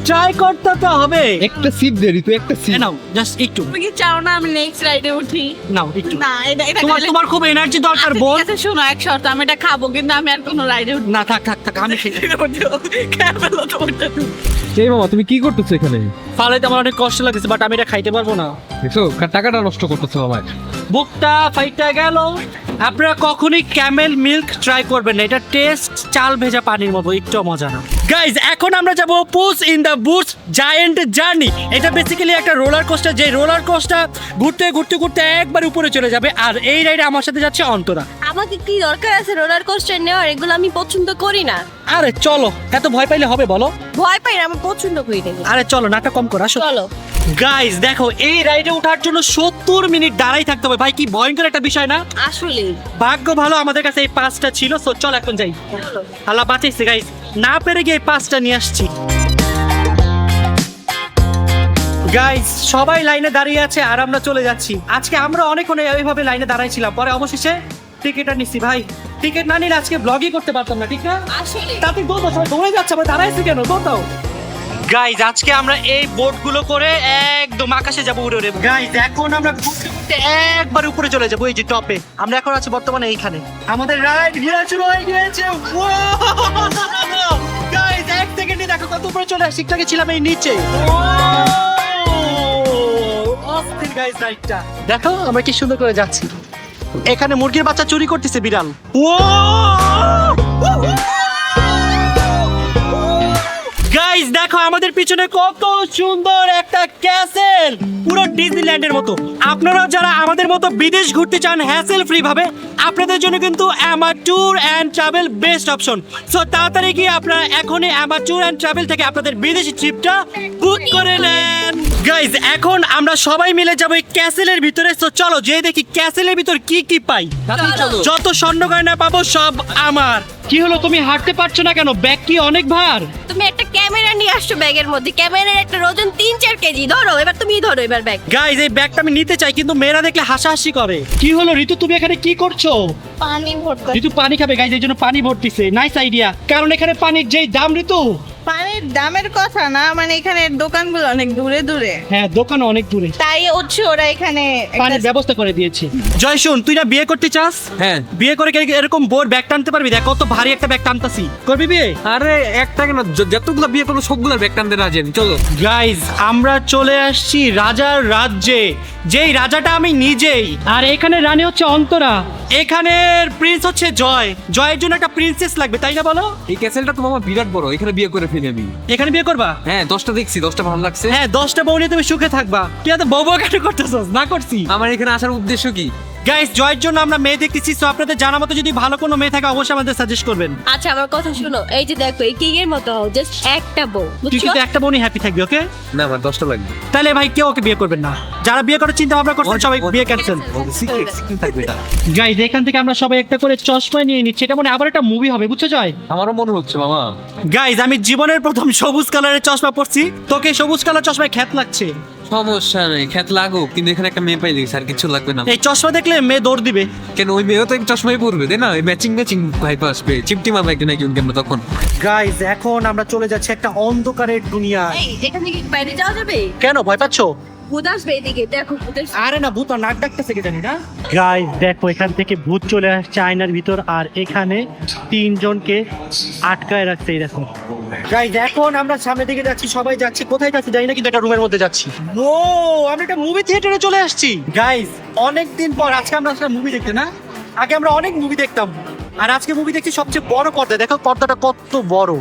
ট্রাই করতে তো হবে। একটা সিপ দে ঋতু, একটা সিপ। নাও জাস্ট একটু তুমি কি চাও না আমি নেক্সট রাইডে উঠি? নাও একটু। না এটা তোমার খাইলে- তোমার খুব এনার্জি দরকার আচ্ছা, বোন। ঠিক আছে, শোনো এক শর্ত, আমি এটা খাবো কিন্তু আমি আর কোনো রাইডে উঠবো না থাক থাক থাক আমি খেয়ে এই মামা তুমি কি করতেছো এখানে? ফালাইতে আমার অনেক কষ্ট লাগছে, বাট আমি এটা খাইতে পারবো না। দেখছো টাকাটা নষ্ট করতেছো মামায়। বুকটা ফাইটা গেল। আপনারা কখনোই ক্যামেল মিল্ক ট্রাই করবেন না, এটা টেস্ট চাল ভেজা পানির মতো, একটু মজা না। গাইজ এখন আমরা যাব Puss in the Boots giant journey. এটা বেসিক্যালি একটা রোলার কোস্টার, যে রোলার কোস্টার ঘুরতে ঘুরতে ঘুরতে একবার উপরে চলে যাবে। আর এই রাইডে আমার সাথে যাচ্ছে অন্তরা। আমাকে কি দরকার আছে রোলার কোস্টার নেওয়ার? এগুলো আমি পছন্দ করি না। আরে চলো, এত ভয় পাইলে হবে বলো? ভয় পাই না, আমি পছন্দ করি না। আরে চলো, নাটক কম কর, আসো। চলো। গাইজ দেখো, এই রাইডে ওঠার জন্য 70 মিনিট দাঁড়াই থাকতে হবে। ভাই কি ভয়ঙ্কর একটা বিষয় না? আসলে ভাগ্য ভালো আমাদের কাছে এই পাসটা ছিল। সো চল এখন যাই। আল্লাহ বাঁচাইছে গাইজ, না পেরে গিয়ে এই পাসটা নিয়ে আসছি। গাইজ সবাই লাইনে দাঁড়িয়ে আছে আর আমরা চলে যাচ্ছি। আজকে আমরা অনেকক্ষণ এইভাবে লাইনে দাঁড়াইছিলাম, পরে অবশেষে টিকিটটা নিচ্ছি। ভাই টিকিট না নিলে আজকে ব্লগই করতে পারতাম না, ঠিক না? আসলে তাতে দৌড় সবাই দৌড়ে যাচ্ছে, আমরা দাঁড়াইছি কেন? দৌড়াও। গাইজ আজকে আমরা এই বোটগুলো করে একদম আকাশে যাবো উড়ে উড়ে। গাইজ এখন আমরা ঘুরতে ঘুরতে একবার উপরে চলে যাবো, এই যে টপে। আমরা এখন আছি বর্তমানে এইখানে। আমাদের রাইড ঘোরা শুরু হয়ে গিয়েছে। গাইজ এক সেকেন্ডে দেখো কত উপরে চলে আসছি, একটু আগে ছিলাম এই নিচে। অস্থির গাইজ রাইডটা দেখো, আমরা কি সুন্দর করে যাচ্ছি। এখানে মুরগির বাচ্চা চুরি করতেছে বিড়াল। গাইজ দেখো আমাদের পিছনে কত সুন্দর একটা ক্যাসেল, পুরো ডিজনিল্যান্ডের মতো। আপনারাও যারা আমাদের মতো বিদেশ ঘুরতে চান হ্যাসেল ফ্রি ভাবে, আপনাদের জন্য কিন্তু Emma tour and travel best option. So তাড়াতাড়ি গিয়ে আপনারা এখনই অ্যামা ট্যুর অ্যান্ড ট্রাভেল থেকে আপনাদের বিদেশি ট্রিপটা বুক করে নেন। গাইজ এখন আমরা সবাই মিলে যাবো এই ক্যাসেলের ভিতরে। সো চলো যে দেখি ক্যাসেলের ভিতর কি কি পাই। চলো। যত স্বর্ণ গয়না পাবো সব আমার। কি হলো, তুমি হাঁটতে পারছো না কেন? ব্যাগ কি অনেক ভার? তুমি একটা ক্যামেরা নিয়ে আসছো ব্যাগের মধ্যে, ক্যামেরার একটা ওজন 3-4 কেজি। ধরো এবার, তুমি ধরো এবার ব্যাগ। গাইজ এই ব্যাগটা আমি নিতে চাই, কিন্তু মেয়েরা দেখলে হাসাহাসি করে। কি হলো ঋতু, তুমি এখানে কি করছো? পানি ভরতে। ঋতু পানি খাবে গাইজ, এই জন্য পানি ভরতিছে। নাইস আইডিয়া, কারণ এখানে পানির যেই দাম ঋতু। পানির দামের কথা না, মানে এখানে দোকানগুলো অনেক দূরে দূরে, হ্যাঁ দোকান অনেক দূরে, তাই হচ্ছে ওরা এখানে পানির ব্যবস্থা করে দিয়েছে। জয় শুন, তুই না বিয়ে করতে চাস? হ্যাঁ। বিয়ে করে কি এরকম বোর ব্যাগ টানতে পারবি? দেখ কত ভারী একটা ব্যাগ টানতাছি। করবি বিয়ে? আরে একটা কেন, যতগুলো বিয়ে করবো সবগুলোর ব্যাগ টানতে রাজি আমি, চলো। গাইজ আমরা চলে আসছি রাজার রাজ্যে, যেই রাজাটা আমি নিজেই। আর এখানে রানী হচ্ছে অন্তরা, এখানের প্রিন্স হচ্ছে জয়। জয়ের জন্য একটা প্রিন্সেস লাগবে, তাই না বলো? এই ক্যাসেলটা তো মামা বিরাট বড়, এখানে বিয়ে করে ফেলি আমি। এখানে বিয়ে করবা? হ্যাঁ 10টা দেখছি, 10টা ভালো লাগছে। হ্যাঁ 10টা বউ নিয়ে তুমি সুখে থাকবা। তুই এত বউ বউ কেন করতেছস? না করছি। আমার এখানে আসার উদ্দেশ্য কি? গাইস জয়ের জন্য আমরা মেয়ে দেখতেছি। সো আপনাদের জানা মতো যদি ভালো কোনো মেয়ে থাকে অবশ্যই আমাদের সাজেস্ট করবেন। আচ্ছা আমার কথা শুনো, এই যে দেখো এই কিং এর মতো হও, জাস্ট একটা বউ, তুই বুঝছো? কিন্তু একটা বোনই হ্যাপি থাকবি, ওকে? না আমার 10টা লাগবে। তাহলে ভাই কেউ ওকে বিয়ে করবেন না। যারা বিয়ে করার চিন্তা ভাবনা করছেন সবাই বিয়ে ক্যান্সেল। সিক্রেট থাকবে এটা। গাইস এখান থেকে আমরা সবাই একটা করে চশমা নিয়ে নিচ্ছি। এটা মনে হয় আবার একটা মুভি হবে, বুঝছো জয়? আমারও মনে হচ্ছে মামা। গাইস আমি জীবনের প্রথম সবুজ কালারের চশমা পরছি। তোকে সবুজ কালার চশমায় খ্যাত লাগছে। সমস্যা নেই, খ্যাত লাগুক, কিন্তু এখানে একটা মেয়ে পাইলে আর কিছু লাগবে না। এই চশমা দেখলে মেয়ে দৌড় দিবে। কেন ওই মেয়েও তো এক চশমাই পরবে, তাই না? ওই ম্যাচিং ভাইপ আসবে, চিমটি মারবে একজন একজনকে আমরা তখন। গাইস এখন আমরা চলে যাচ্ছি একটা অন্ধকারের দুনিয়ায়। এই এখান থেকে বাইরে যাওয়া যাবে? কেন ভয় পাচ্ছো? ভূত আসবে এদিকে, দেখো ভূত আসবে। আরে না, ভূত নাক ডাকতেছে কে জানি না। গাইস দেখো এখান থেকে ভূত চলে আসছে আয়নার ভিতর, আর এখানে 3 জনকে আটকায় রাখছে। এই দেখো গাইস এখন আমরা সামনের দিকে যাচ্ছি, সবাই যাচ্ছি। কোথায় যাচ্ছি জানি না, কিন্তু একটা রুমের মধ্যে যাচ্ছি। ও আমরা একটা মুভি থিয়েটারে চলে আসছি। গাইস অনেক দিন পর আজকে আমরা একটা মুভি দেখতে, না আগে আমরা অনেক মুভি দেখতাম, আর আজকে মুভি দেখছি সবচেয়ে বড় পর্দা। দেখো পর্দাটা কত বড়।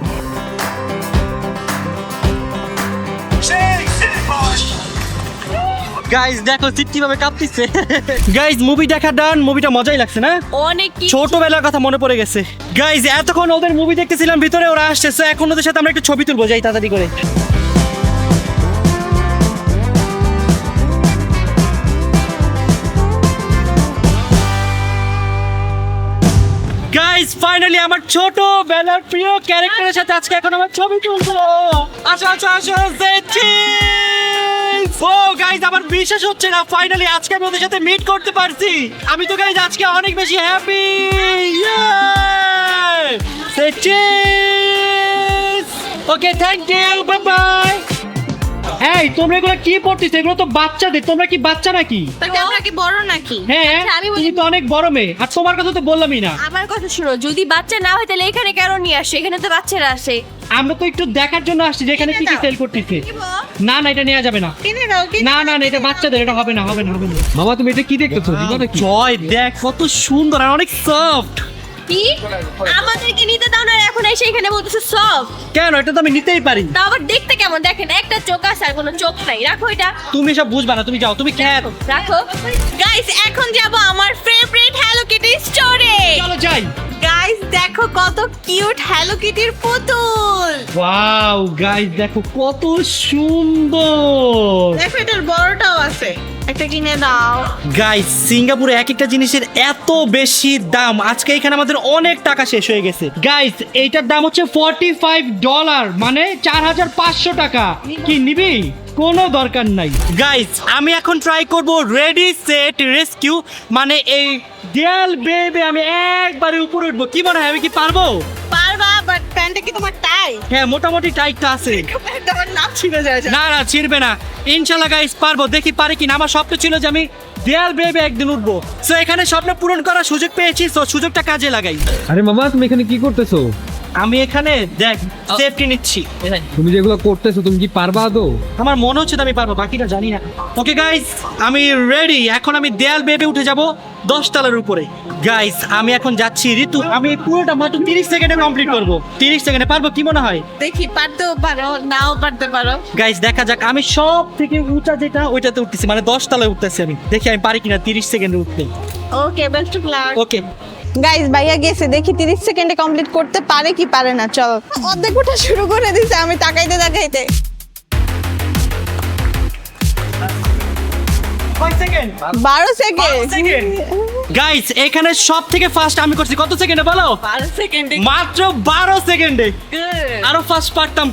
গাইস দেখো সিট কিভাবে কাঁপতিছে। গাইস মুভি দেখা ডান। মুভিটা মজাই লাগছে না? অনেক কি ছোটবেলার কথা মনে পড়ে গেছে। গাইস এতক্ষণ ওদের মুভি দেখতেছিলাম, ভিতরে ওরা আসছে। সো এখন ওদের সাথে আমরা একটু ছবি তুলবো, যাই তাড়াতাড়ি করে। গাইস ফাইনালি আমার ছোটবেলার প্রিয় ক্যারেক্টারের সাথে আজকে এখন আমার ছবি তুলবো। আচ্ছা আচ্ছা আচ্ছা ও গাইস আমার বিশ্বাস হচ্ছে না, ফাইনালি আজকে আমি ওদের সাথে মিট করতে পারছি। আমি তো গাইস আজকে অনেক বেশি happy. Oh okay thank you, bye bye. এই তোমরা এগুলো কি পড়তেছো? এগুলো তো বাচ্চাদের, তোমরা কি বাচ্চা নাকি? তাহলে আমরা কি বড় নাকি? হ্যাঁ আচ্ছা, আমি তুমি তো অনেক বড় মেয়ে, আর তোমার কথা তো বললামই না। আমার কথা শুনো, যদি বাচ্চা না হয় তাহলে এখানে কেন নিয়ে আসে? এখানে তো বাচ্চারা আসে। আমরা তো একটু দেখার জন্য আসছি যে এখানে কি কি সেল করতেছে। না না, এটা নেওয়া যাবে না। কিনে দাও কিনে না না না, এটা বাচ্চাদের, এটা হবে না, হবে না, হবে না। মামা তুমি এটা কি দেখতেছো? দিবা নাকি? জয় দেখ কত সুন্দর আর অনেক সফট। কি আমাদেরকে নিতে দাও না, এখন এসে এখানে বলতেছে সব। কেন, এটা তো আমি নিতেই পারি। তা আবার দেখতে কেমন? দেখেন একটা চোখ আছে আর কোনো চোখ নাই। রাখো এটা, তুমি সব বুঝবা না, তুমি যাও, তুমি খেয়ে রাখো। গাইস এখন যাব আমার ফেভারিট হ্যালো কিটি স্টোরে। চলো যাই। গাইস দেখো কত কিউট হ্যালো কিটির পুতুল। ওয়াও গাইস দেখো কত সুন্দর। দেখো এটার বড়টাও আছে, একটা কিনে দাও। গাইস সিঙ্গাপুরে এক একটা জিনিসের এত বেশি দাম, আজকে এখানে আমাদের অনেক টাকা শেষ হয়ে গেছে। গাইস এইটার দাম হচ্ছে $45, মানে 4500 টাকা। কি নিবি? কোনো দরকার নাই। গাইস আমি এখন ট্রাই করব রেডি সেট রেস্কিউ, মানে এই দেয়াল বেবে আমি একবারে উপরে উঠবো। কি মনে হয় আমি কি পারবো? পারবা, বাট প্যান্টটা কি তোমার টাই? হ্যাঁ মোটামুটি টাইটটা আছে। প্যান্টটা আমার নাক ছিঁড়ে যায়। না না ছিড়বে না, ইনশাল্লাহ গাইস পারবো, দেখি পারি কিনা। আমার স্বপ্ন ছিল যে আমি দেয়াল বেবে একদিন উঠবো। সো এখানে স্বপ্ন পূরণ করার সুযোগ পেয়েছি, সো সুযোগটা কাজে লাগাই। আরে মামা তুমি এখানে কি করতেছো? আমি এখানে দেখ সেফটি নিচ্ছি। তুমি যেগুলো করতেছো তুমি কি পারবা আদৌ? আমার মনে হচ্ছে তো আমি পারবো, বাকিটা জানি না। ওকে গাইস আমি রেডি, এখন আমি দেয়াল বেবে উঠে যাব 10 তলার উপরে। গাইস আমি এখন যাচ্ছি। ঋতু আমি পুরোটা মাত্র 30 সেকেন্ডে কমপ্লিট করবো। 30 সেকেন্ডে পারবো কি মনে হয়? দেখি পারতেও পারো, নাও পারতে পারো। গাইস দেখা যাক, আমি সব থেকে উঁচা যেটা ওইটাতে উঠতেছি, মানে 10 তলায় উঠতেছি আমি। দেখি আমি পারি কিনা 30 সেকেন্ডে উঠতে। ওকে best of luck. Okay guys ভাইয়া গেছে, দেখি 30 সেকেন্ডে কমপ্লিট করতে পারে কি পারে না। চল অর্ধেক ওঠা শুরু করে দিছে, আমি তাকাইতে তাকাইতে। 12 সেকেন্ড। গাইস এখানে সব থেকে ফার্স্ট আমি করছি। কত সেকেন্ডে বলো? 12 সেকেন্ডে। মাত্র 12 সেকেন্ডে। আরো ফার্স্ট পারতাম,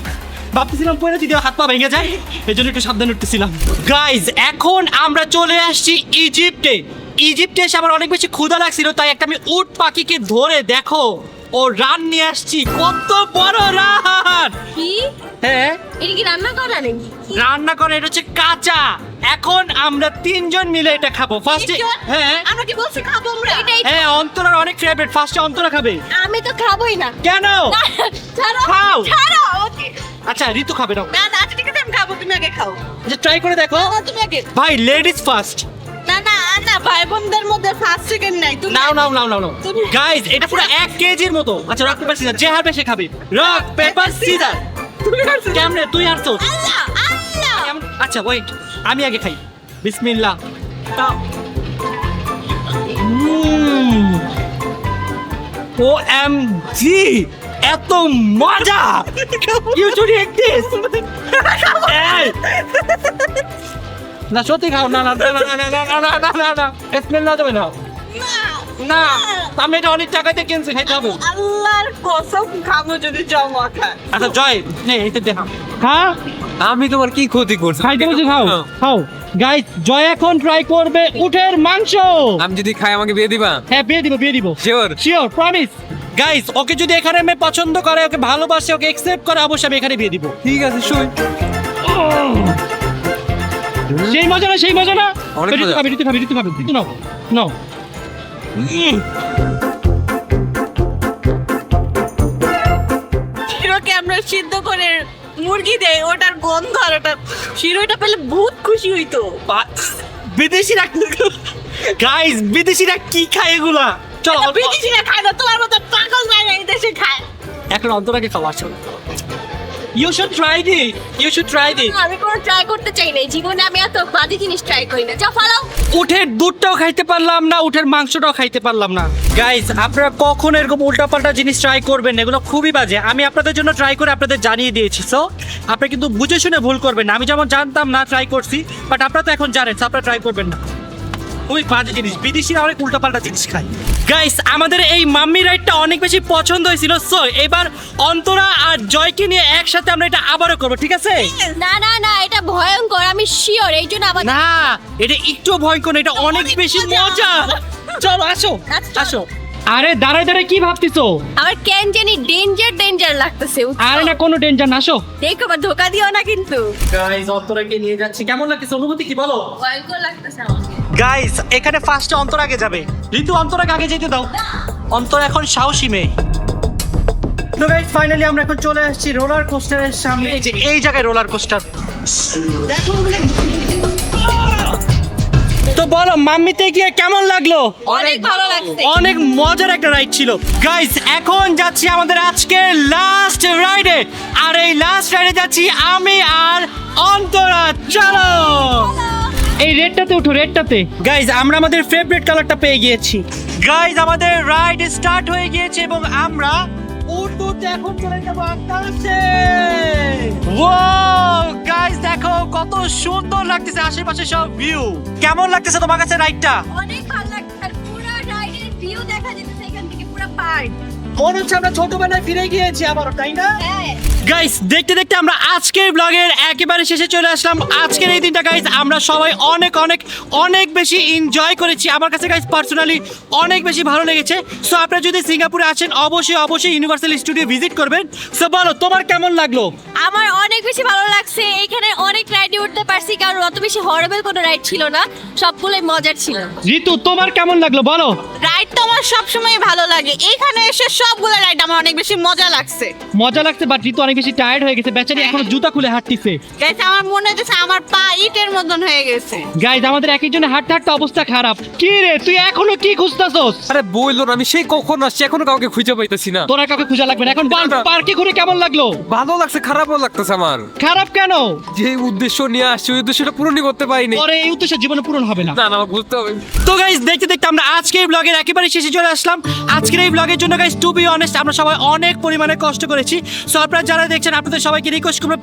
ভাবতেছিলাম পরে যদি হাত পা ভেঙে যায়, এই জন্য একটু সাবধানে উঠতেছিলাম। গাইস এখন আমরা চলে আসছি ইজিপ্টে। ইজিপ্টে এসে আমার অনেক বেশি ক্ষুধা লাগছিল, তাই একটা আমি উট পাখিকে ধরে দেখো ও রান নিয়ে আসছি। কত বড় রান! কি হ্যাঁ এটা কি রান্না করা নাকি? রান্না করে, এটা হচ্ছে কাঁচা। এখন আমরা 3 জন মিলে এটা খাবো ফার্স্টে। হ্যাঁ আমরা কি বলছি খাবো আমরা? এটাই হ্যাঁ অন্তরার অনেক ফেভারিট, ফার্স্টে অন্তরা খাবে। আমি তো খাবোই না। কেন? না, ছাড়ো খাও। ছাড়ো। ওকে আচ্ছা ঋতু খাবে না? না না আচ্ছা ঠিক আছে আমি খাবো, তুমি আগে খাও। আচ্ছা ট্রাই করে দেখো। না তুমি আগে। ভাই লেডিস ফার্স্ট। না না না ভাই বোনদের মধ্যে ফার্স্ট সেকেন্ড নাই। তুমি নাও নাও নাও নাও নাও তুমি- গাইস এটা পুরো 1 কেজির মতো। আচ্ছা রক পেপার সিজার, যে হারবে সে খাবে। Rock paper scissor. তুমি হারছো। কেমনে তুই হারছস? আল্লাহ আল্লাহ। আচ্ছা ওয়েট, আমি আগে খাই। বিসমিল্লাহ। ও এম জি, এত মজা! You should eat this. না সত্যি খাও। না না না না না না না না না না, স্মেল না দেবে না। না আমি এটা অনেক টাকাতে কিনছি, খাইতে হবে। আল্লাহর কসম খাবো যদি জমা খায়। আচ্ছা জয় নে এইটা দেখা। হ্যাঁ আমি তোমার কি ক্ষতি করছি? খাইতে বলছি, খাও খাও। গাইস জয় এখন ট্রাই করবে উটের মাংস। আমি যদি খাই আমাকে বিয়ে দিবা? হ্যাঁ বিয়ে দিব, বিয়ে দিব। Sure? Sure promise. Guys okay যদি এখানে আমি পছন্দ করে, ওকে ভালোবাসে, ওকে অ্যাকসেপ্ট করে, অবশ্যই আমি এখানে বিয়ে দিব। ঠিক আছে শুই। সেই মজা না, সেই মজা না। অনেক ঋতু মজা। খাবে, ঋতু খাবে, ঋতু খাবে। ঋতু নাও নাও। শিরোকে আমরা সিদ্ধ করে মুরগি দেই, ওটার গন্ধ আর ওটা শিরোটা পেলে বহুত খুশি হইতো। বিদেশিরা গাইস বিদেশিরা কি খায় এগুলা? চলো এটা বিদেশিরা খায় না, তোমার মতো পাগল নাই এই দেশে খায়। এখন অন্তরাকে খাওয়া আসো। You should try this, you should try this. আমি কোনো ট্রাই করতে চাই না জীবনে, আমি এত বাজে জিনিস ট্রাই করি না। যা ফালাও। উটের দুধটাও খাইতে পারলাম না, উটের মাংসটাও খাইতে পারলাম না। গাইস আপনারা কখনো এরকম উল্টাপাল্টা জিনিস ট্রাই করবেন না, এগুলো খুবই বাজে। আমি আপনাদের জন্য ট্রাই করে আপনাদের জানিয়ে দিয়েছি। সো আপনারা কিন্তু বুঝে শুনে ভুল করবেন না। আমি যেমন জানতাম না, ট্রাই করছি, বাট আপনারা তো এখন জানেন, so আপনারা ট্রাই করবেন না। ওই বাজে জিনিস, বিদেশিরা অনেক উল্টাপাল্টা জিনিস খায়। গাইস আমাদের এই মাম্মি রাইডটা অনেক বেশি পছন্দ হয়েছিল। সো এবার অন্তরা আর জয়কে নিয়ে একসাথে আমরা এটা আবারও করবো, ঠিক আছে? না না না, এটা ভয়ঙ্কর, আমি শিওর। এই জন্য আবার না এটা একটু ভয়ঙ্কর না, এটা অনেক বেশি মজা। চলো আসো আচ্ছা, চলো। আসো। আরে দাঁড়ায় দাঁড়ায় কি ভাবতিছো? আমার কেন জানি ডেঞ্জার লাগতেছে আরে না কোনো ডেঞ্জার না, আসো। দেখো আবার ধোকা দিও না কিন্তু গাইস অন্তরাকে নিয়ে যাচ্ছি, কেমন লাগতেছে, অনুভূতি কি বলো? ভয়ঙ্কর লাগতেছে আমাকে গাইস এখানে ফার্স্টে অন্তর আগে যাবে। ঋতু অন্তরাকে আগে যেতে দাও, অন্তর এখন সাহসী মেয়ে। তো গাইস ফাইনালি আমরা এখন চলে আসছি রোলার কোস্টারের সামনে। এই যে এই জায়গায় রোলার কোস্টার। তো বলো মাম্মিতে গিয়ে কেমন লাগলো? অনেক ভালো লাগছে অনেক মজার একটা রাইড ছিল। গাইস এখন যাচ্ছি আমাদের আজকের লাস্ট রাইডে, আর এই লাস্ট রাইডে যাচ্ছি আমি আর অন্তরা। চলো এই রেডটাতে উঠো, রেডটাতে। গাইস আমরা আমাদের ফেভারিট কালারটা পেয়ে গিয়েছি। গাইস আমাদের রাইড স্টার্ট হয়ে গিয়েছে এবং আমরা উঠতে এখন চলে যাবো আকাশে। ওয়াও গাইস দেখো কত সুন্দর লাগতেছে আশেপাশে সব ভিউ। কেমন লাগতেছে তোমার কাছে রাইডটা? অনেক ভালো লাগছে আর পুরো রাইডের ভিউ দেখা যাচ্ছে এখান থেকে পুরো পার্ক। মনে হচ্ছে আমরা ছোটবেলায় ফিরে গিয়েছি আবারও, তাই না? হ্যাঁ গাইস দেখতে দেখতে আমরা আজকের ব্লগের একেবারে শেষে চলে আসলাম। আজকের এই দিনটা গাইস আমরা সবাই অনেক অনেক অনেক বেশি এনজয় করেছি। আমার কাছে গাইস পার্সোনালি অনেক বেশি ভালো লেগেছে। সো আপনারা যদি সিঙ্গাপুরে আছেন অবশ্যই ইউনিভার্সাল স্টুডিও ভিজিট করবেন। সো বলো তোমার কেমন লাগলো? আমার অনেক বেশি ভালো লাগছে, এখানে অনেক রাইডে উঠতে পারছি কারণ অত বেশি হরেবল কোনো রাইড ছিল না, সবগুলোই মজার ছিল। ঋতু তোমার কেমন লাগলো বলো? রাইড তো আমার সবসময় ভালো লাগে, এখানে এসে সবগুলো রাইড আমার অনেক বেশি মজা লাগছে। মজা লাগছে, বাট ঋতু অনেক বেশি টায়ার্ড হয়ে গেছে, বেচারি এখনো জুতা খুলে হাঁটতিছে। গাইস আমার মনে হচ্ছে আমার পা ইটের মতন হয়ে গেছে। গাইস আমাদের এক একজনের হাঁটতে হাঁটতে অবস্থা খারাপ। কি রে তুই এখনো কি খুঁজতাছস? আরে বললো না, আমি সেই কখন আসছি এখনো কাউকে খুঁজে পাইতেছি না। তোরা কাউকে খোঁজা লাগবে না। এখন পার্কে ঘুরে কেমন লাগলো? ভালো লাগছে, খারাপও লাগতেছে আমার। খারাপ কেন? যে উদ্দেশ্য নিয়ে আসছি ওই উদ্দেশ্যটা পূরণই করতে পারিনি। পরে এই উদ্দেশ্য জীবনে পূরণ হবে না। না না আমার বুঝতে হবে। তো গাইস দেখতে দেখতে আমরা আজকের ব্লগের একেবারে শেষে চলে আসলাম। আজকের এই ব্লগের জন্য গাইস টু বি অনেস্ট আমরা সবাই অনেক পরিমাণে কষ্ট করেছি। সো আপনারা যারা দেখছেন আপনাদের সবাইকে রিকোয়েস্ট করবো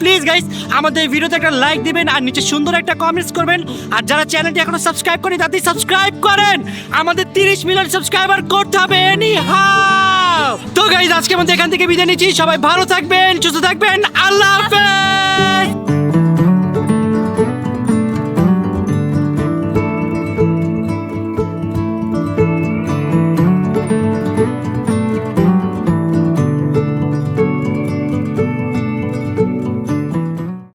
প্লিজ গাইস আমাদের ভিডিওতে একটা লাইক দিবেন আর নিচে সুন্দর একটা কমেন্টস করবেন। আর যারা চ্যানেলটি এখনো সাবস্ক্রাইব করেনি তাদের সাবস্ক্রাইব করেন। আমাদের 30 মিলিয়ন সাবস্ক্রাইবার করতে হবে এনিহাউ। তো গাইস আজকে আমাদের এখান থেকে বিদায় নিচ্ছি। সবাই ভালো থাকবেন, সুস্থ থাকবেন, আল্লাহ হাফেজ।